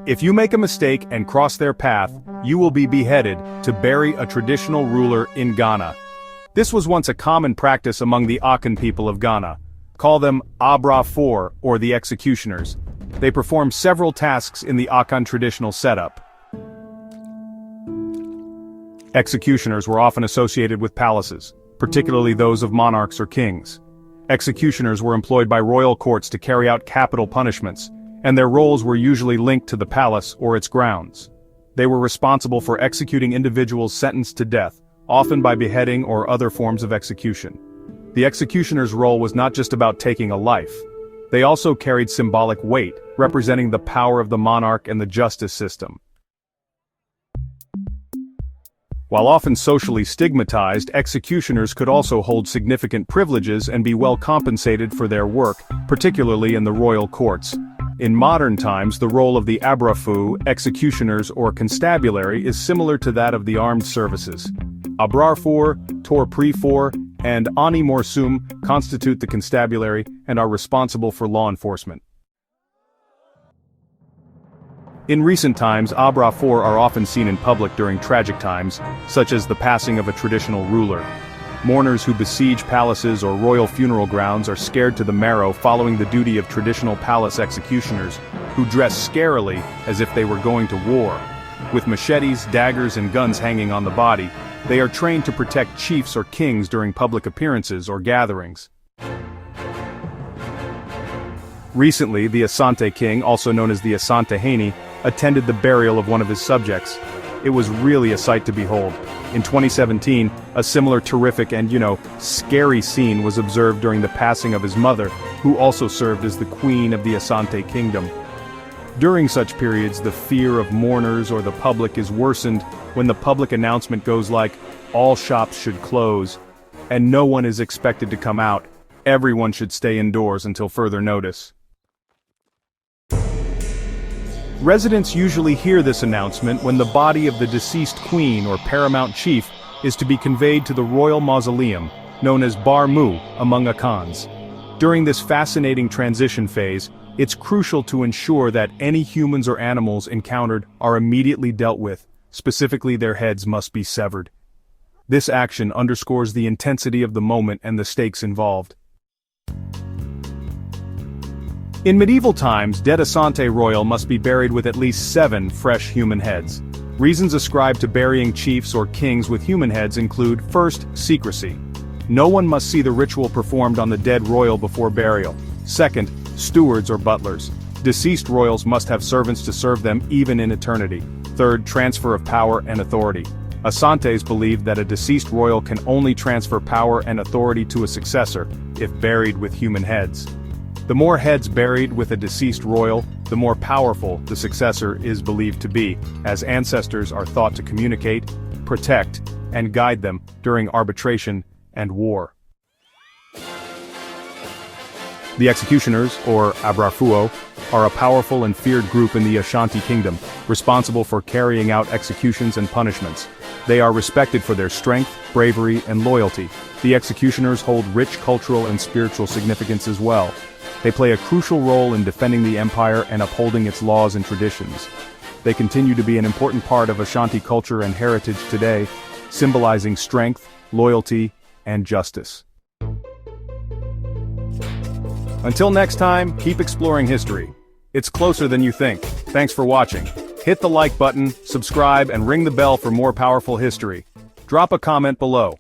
If you make a mistake and cross their path, you will be beheaded to bury a traditional ruler in Ghana. This was once a common practice among the Akan people of Ghana. Call them ABRAFOÅ, or the executioners. They perform several tasks in the Akan traditional setup. Executioners were often associated with palaces, particularly those of monarchs or kings. Executioners were employed by royal courts to carry out capital punishments, and their roles were usually linked to the palace or its grounds. They were responsible for executing individuals sentenced to death, often by beheading or other forms of execution. The executioner's role was not just about taking a life. They also carried symbolic weight, representing the power of the monarch and the justice system. While often socially stigmatized, executioners could also hold significant privileges and be well compensated for their work, particularly in the royal courts. In modern times, the role of the Abrafuo, executioners or constabulary is similar to that of the armed services. Abrafuo, Torprefor, and Ani Morsum constitute the constabulary and are responsible for law enforcement. In recent times, Abrafuo are often seen in public during tragic times, such as the passing of a traditional ruler. Mourners who besiege palaces or royal funeral grounds are scared to the marrow following the duty of traditional palace executioners, who dress scarily as if they were going to war. With machetes, daggers, and guns hanging on the body, they are trained to protect chiefs or kings during public appearances or gatherings. Recently, the Asante king, also known as the Asantehene, attended the burial of one of his subjects. It was really a sight to behold. In 2017, a similar terrific and, scary scene was observed during the passing of his mother, who also served as the queen of the Asante Kingdom. During such periods, the fear of mourners or the public is worsened when the public announcement goes like, "All shops should close," and no one is expected to come out. Everyone should stay indoors until further notice. Residents usually hear this announcement when the body of the deceased queen or paramount chief is to be conveyed to the royal mausoleum, known as Bar Mu among Akans. During this fascinating transition phase, it's crucial to ensure that any humans or animals encountered are immediately dealt with. Specifically, their heads must be severed. This action underscores the intensity of the moment and the stakes involved. In medieval times, dead Asante royal must be buried with at least 7 fresh human heads. Reasons ascribed to burying chiefs or kings with human heads include, first, secrecy. No one must see the ritual performed on the dead royal before burial. Second, stewards or butlers. Deceased royals must have servants to serve them even in eternity. Third, transfer of power and authority. Asantes believed that a deceased royal can only transfer power and authority to a successor, if buried with human heads. The more heads buried with a deceased royal, the more powerful the successor is believed to be, as ancestors are thought to communicate, protect, and guide them during arbitration and war. The executioners, or Abrafuo, are a powerful and feared group in the Ashanti Kingdom, responsible for carrying out executions and punishments. They are respected for their strength, bravery, and loyalty. The executioners hold rich cultural and spiritual significance as well. They play a crucial role in defending the empire and upholding its laws and traditions. They continue to be an important part of Ashanti culture and heritage today, symbolizing strength, loyalty, and justice. Until next time, keep exploring history. It's closer than you think. Thanks for watching. Hit the like button, subscribe, and ring the bell for more powerful history. Drop a comment below.